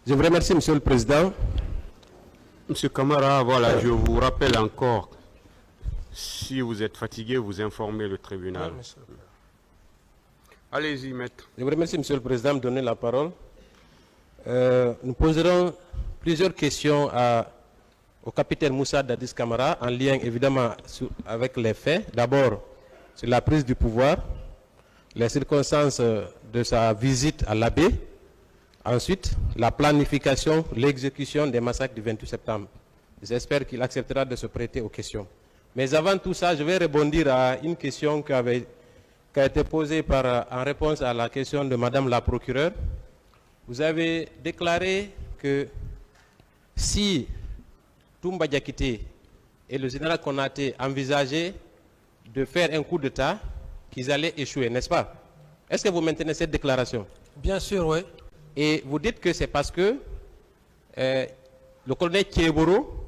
Je vous remercie, Monsieur le Président. Monsieur Camara, voilà, je vous rappelle encore, si vous êtes fatigué, vous informez le tribunal. Allez-y, maître. Je vous remercie, Monsieur le Président, de me donner la parole. Nous poserons plusieurs questions au capitaine Moussa Dadis Camara, en lien évidemment avec les faits. D'abord, sur la prise du pouvoir, les circonstances de sa visite à l'Abbé. Ensuite, la planification, l'exécution des massacres du 28 septembre. J'espère qu'il acceptera de se prêter aux questions. Mais avant tout ça, je vais rebondir à une question qui a été posée en réponse à la question de Madame la procureure. Vous avez déclaré que si Toumba Diakité et le général Konaté envisageaient de faire un coup d'État, qu'ils allaient échouer, n'est-ce pas? Est-ce que vous maintenez cette déclaration? Bien sûr, oui. Et vous dites que c'est parce que le colonel Thieboro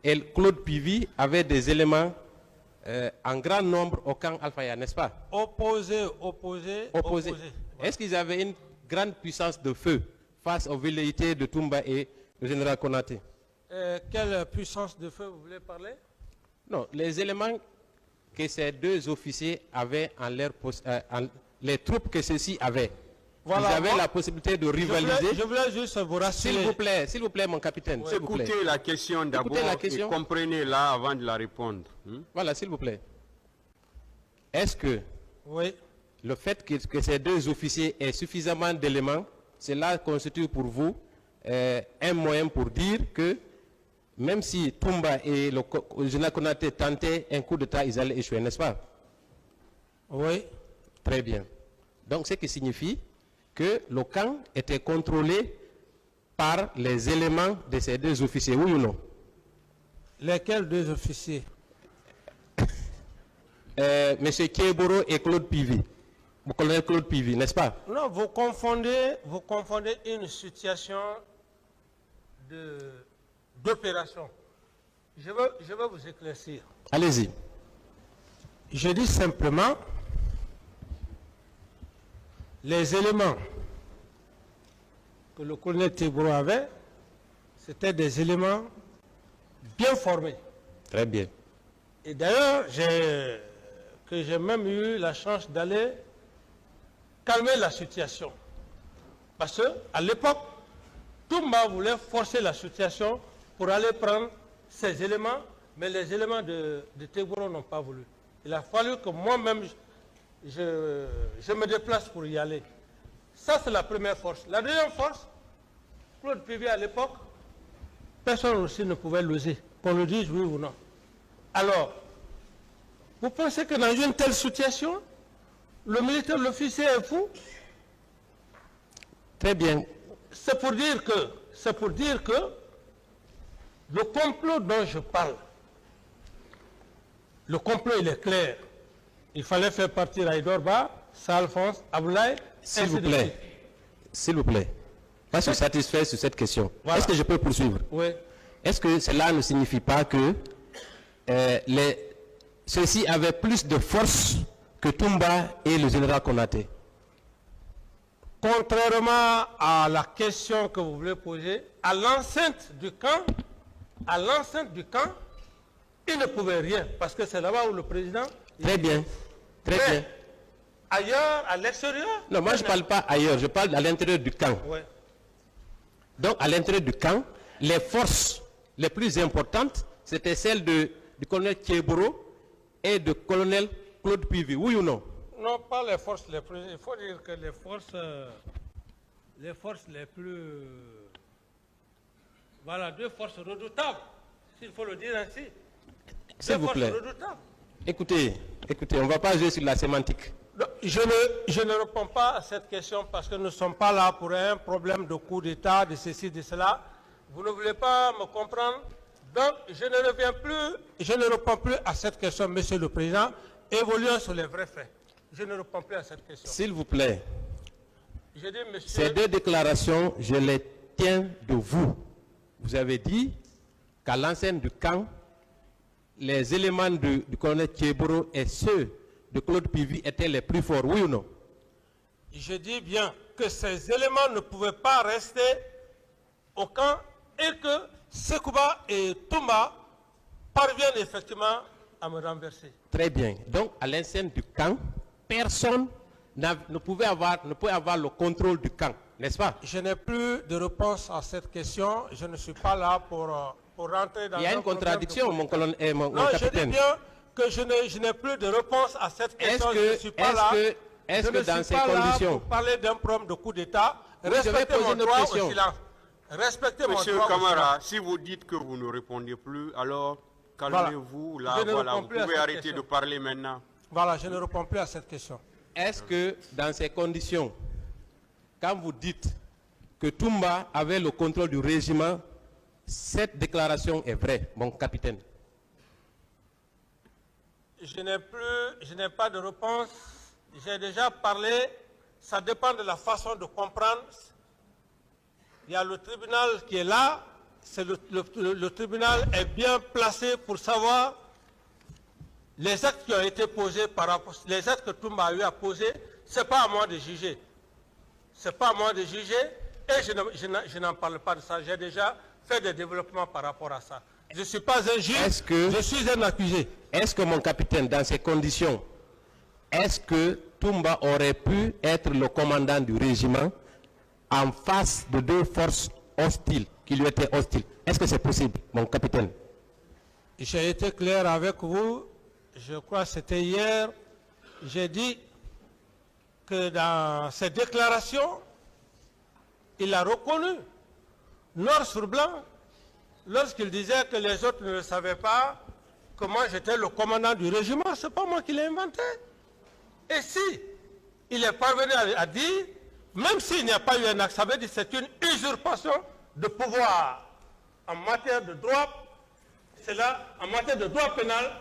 et Claude Pivy avaient des éléments en grand nombre au camp Alfaya, n'est-ce pas? Opposé. Est-ce qu'ils avaient une grande puissance de feu face aux velléités de Toumba et le général Konaté? Quelle puissance de feu vous voulez parler? Non, les éléments que ces deux officiers avaient les troupes que ceux-ci avaient. Voilà, ils avaient la possibilité de rivaliser. Je voulais juste vous rassurer. S'il vous plaît, mon capitaine. Ouais. Écoutez la question d'abord et comprenez-la avant de la répondre. Voilà, s'il vous plaît. Est-ce que le fait que ces deux officiers aient suffisamment d'éléments, cela constitue pour vous un moyen pour dire que même si Toumba et le général Konaté tentaient un coup d'État, ils allaient échouer, n'est-ce pas? Oui. Très bien. Donc, ce qui signifie que le camp était contrôlé par les éléments de ces deux officiers, oui ou non? Lesquels deux officiers? Monsieur Thieboro et Claude Pivy. Le colonel Claude Pivy, n'est-ce pas? Non, vous confondez une situation d'opération. Je veux vous éclaircir. Allez-y. Je dis simplement, les éléments que le colonel Thieboro avait, c'était des éléments bien formés. Très bien. Et d'ailleurs, j'ai même eu la chance d'aller calmer la situation. Parce qu'à l'époque, Toumba voulait forcer la situation pour aller prendre ces éléments, mais les éléments de Thieboro n'ont pas voulu. Il a fallu que moi-même, je me déplace pour y aller. Ça, c'est la première force. La deuxième force, Claude Pivy à l'époque, personne aussi ne pouvait l'oser, qu'on le dise oui ou non. Alors, vous pensez que dans une telle situation, le militaire, l'officier est fou? Très bien. C'est pour dire que le complot dont je parle, le complot il est clair. Il fallait faire partir Aïdorba, Salphonse, Aboulaye, s'il vous plaît. S'il vous plaît. Pas se satisfaire sur cette question. Voilà. Est-ce que je peux poursuivre? Oui. Est-ce que cela ne signifie pas que ceux-ci avaient plus de force que Toumba et le général Konaté? Contrairement à la question que vous voulez poser, à l'enceinte du camp, il ne pouvait rien, parce que c'est là-bas où le président... Très bien. Très bien. Ailleurs, à l'extérieur? Non, moi je ne parle pas ailleurs, je parle à l'intérieur du camp. Ouais. Donc à l'intérieur du camp, les forces les plus importantes, c'était celles du colonel Thieboro et du colonel Claude Pivy, oui ou non? Non, pas les forces les plus... Il faut dire que les forces les plus... Voilà, deux forces redoutables, s'il faut le dire ainsi. S'il vous plaît. Écoutez, on ne va pas jouer sur la sémantique. Non, je ne réponds pas à cette question parce que nous ne sommes pas là pour un problème de coup d'État, de ceci, de cela. Vous ne voulez pas me comprendre. Donc, je ne réponds plus à cette question, Monsieur le Président. Évoluons sur les vrais faits. Je ne réponds plus à cette question. S'il vous plaît. Je dis, monsieur... Ces deux déclarations, je les tiens de vous. Vous avez dit qu'à l'enceinte du camp, les éléments du colonel Thieboro et ceux de Claude Pivy étaient les plus forts, oui ou non? Je dis bien que ces éléments ne pouvaient pas rester au camp et que Sekouba et Toumba parviennent effectivement à me renverser. Très bien. Donc, à l'enceinte du camp, personne ne pouvait avoir le contrôle du camp, n'est-ce pas? Je n'ai plus de réponse à cette question. Je ne suis pas là pour rentrer dans... Il y a une contradiction, mon non, capitaine. je dis bien que je n'ai plus de réponse à cette question. Je ne suis pas là. Est-ce que dans ces conditions... pour parler d'un problème de coup d'État, je vais respectez poser mon une autre droit question. au silence. Respectez mon Monsieur droit au Camara, silence. si vous dites que vous ne répondez plus, alors Voilà. calmez-vous. Là, Je ne voilà, réponds vous plus à pouvez cette arrêter question. de parler maintenant. Voilà, je ne réponds plus à cette question. Est-ce que dans ces conditions, quand vous dites que Toumba avait le contrôle du régiment, cette déclaration est vraie, mon capitaine? Je n'ai pas de réponse. J'ai déjà parlé. Ça dépend de la façon de comprendre. Il y a le tribunal qui est là. Le tribunal est bien placé pour savoir les actes qui ont été posés par rapport, les actes que Toumba a eu à poser. C'est pas à moi de juger. C'est pas à moi de juger. Et je n'en parle pas de ça. J'ai déjà fait des développements par rapport à ça. Je ne suis pas un juge, je suis un accusé. Est-ce que mon capitaine, dans ces conditions, est-ce que Toumba aurait pu être le commandant du régiment en face de deux forces hostiles, qui lui étaient hostiles? Est-ce que c'est possible, mon capitaine? J'ai été clair avec vous, je crois que c'était hier, j'ai dit que dans ses déclarations, il a reconnu, noir sur blanc, lorsqu'il disait que les autres ne le savaient pas, que moi j'étais le commandant du régiment, c'est pas moi qui l'ai inventé. Et si il est parvenu à dire, même s'il n'y a pas eu un acte, ça veut dire que c'est une usurpation de pouvoir en matière de droit, c'est là, en matière de droit pénal,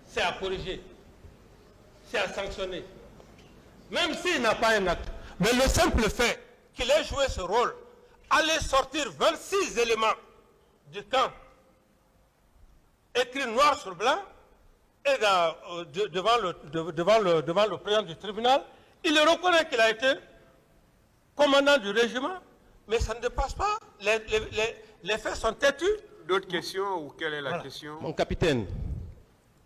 c'est à corriger, c'est à sanctionner. Même s'il n'a pas un acte. Mais le simple fait qu'il ait joué ce rôle, aller sortir 26 éléments du camp, écrit noir sur blanc, et devant le président du tribunal, il reconnaît qu'il a été commandant du régiment, mais ça ne dépasse pas. Les faits sont têtus. D'autres questions ou quelle est la question? Mon capitaine,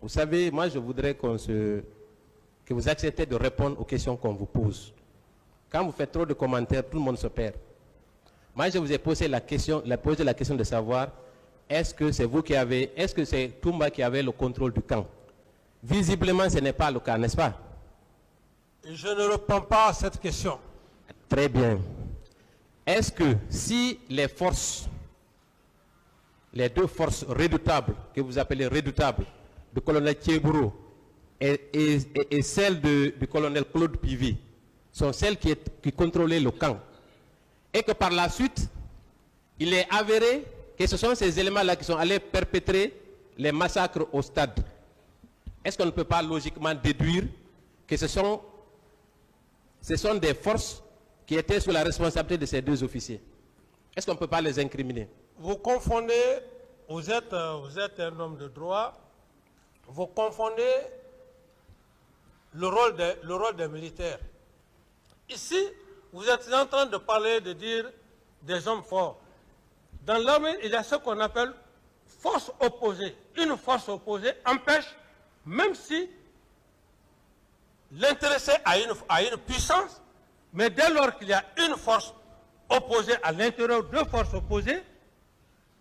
vous savez, moi je voudrais que vous acceptez de répondre aux questions qu'on vous pose. Quand vous faites trop de commentaires, tout le monde se perd. Moi je vous ai posé la question de savoir, est-ce que c'est vous qui avez, est-ce que c'est Toumba qui avait le contrôle du camp? Visiblement ce n'est pas le cas, n'est-ce pas? Je ne réponds pas à cette question. Très bien. Est-ce que si les forces, les deux forces redoutables, que vous appelez redoutables, du colonel Thiebourou et celles du colonel Claude Pivy, sont celles qui contrôlaient le camp, et que par la suite, il est avéré que ce sont ces éléments-là qui sont allés perpétrer les massacres au stade, est-ce qu'on ne peut pas logiquement déduire que ce sont des forces qui étaient sous la responsabilité de ces deux officiers? Est-ce qu'on ne peut pas les incriminer? Vous confondez, vous êtes un homme de droit, vous confondez le rôle des militaires. Ici, vous êtes en train de parler, de dire des hommes forts. Dans l'armée, il y a ce qu'on appelle force opposée. Une force opposée empêche, même si l'intéressé a une puissance, mais dès lors qu'il y a une force opposée à l'intérieur de forces opposées,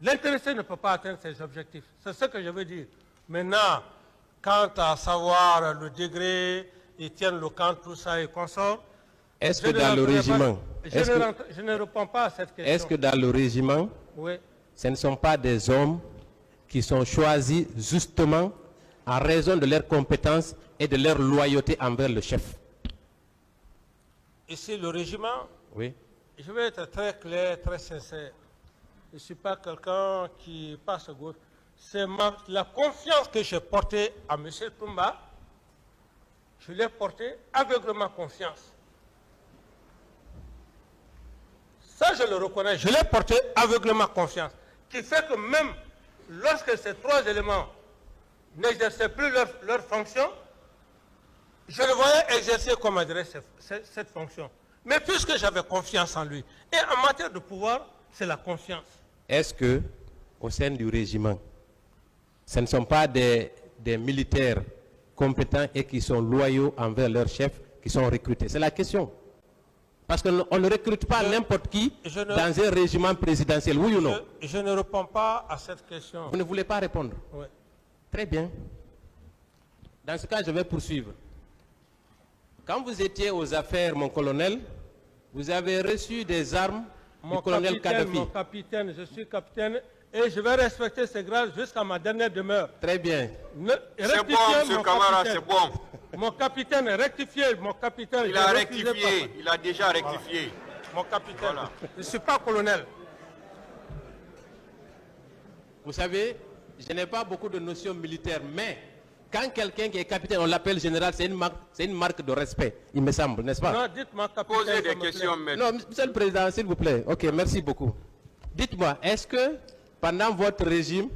l'intéressé ne peut pas atteindre ses objectifs. C'est ce que je veux dire. Maintenant, quant à savoir le degré, ils tiennent le camp, tout ça et consort, est-ce que dans le régiment, je ne réponds pas à cette question. Est-ce que dans le régiment, oui, ce ne sont pas des hommes qui sont choisis justement en raison de leurs compétences et de leur loyauté envers le chef? Ici, le régiment, Oui. je vais être très clair, très sincère. Je ne suis pas quelqu'un qui passe au gauche. C'est la confiance que j'ai portée à M. Toumba. Je l'ai portée aveuglément confiance. Ça, je le reconnais. Je l'ai porté aveuglément confiance. Qui fait que même lorsque ces trois éléments n'exerçaient plus leur fonction, je le voyais exercer, comment dirais cette fonction. Mais puisque j'avais confiance en lui, et en matière de pouvoir, c'est la confiance. Est-ce que, au sein du régiment, ce ne sont pas des militaires compétents et qui sont loyaux envers leur chef qui sont recrutés? C'est la question. Parce qu'on ne recrute pas n'importe qui dans un régiment présidentiel, oui ou non? Je ne réponds pas à cette question. Vous ne voulez pas répondre? Oui. Très bien. Dans ce cas, je vais poursuivre. Quand vous étiez aux affaires, mon colonel, vous avez reçu des armes du colonel Kadhafi. Mon capitaine, je suis capitaine et je vais respecter ces grades jusqu'à ma dernière demeure. Très bien. C'est bon, M. Camara, c'est bon. Mon capitaine, rectifié, mon capitaine. Il a rectifié, il a déjà rectifié. Voilà. Mon capitaine, Voilà. je ne suis pas colonel. Vous savez, je n'ai pas beaucoup de notions militaires, mais quand quelqu'un qui est capitaine, on l'appelle général, c'est une marque de respect, il me semble, n'est-ce pas? Non, dites-moi, capitaine. Posez des questions, maître. Non, Monsieur le Président, s'il vous plaît. Ok, merci beaucoup. Dites-moi, est-ce que pendant votre régime,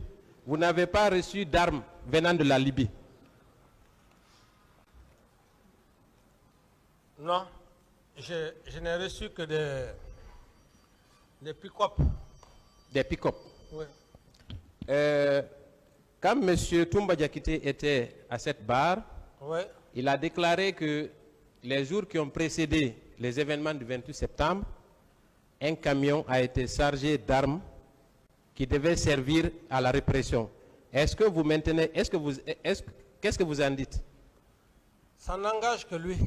vous n'avez pas reçu d'armes venant de la Libye? Non, je n'ai reçu que des pick-up. Des pick-up. Oui. Quand M. Toumba Diakité était à cette barre, Oui. il a déclaré que les jours qui ont précédé les événements du 28 septembre, un camion a été chargé d'armes qui devaient servir à la répression. Est-ce que vous maintenez, qu'est-ce que vous en dites? Ça n'engage que lui.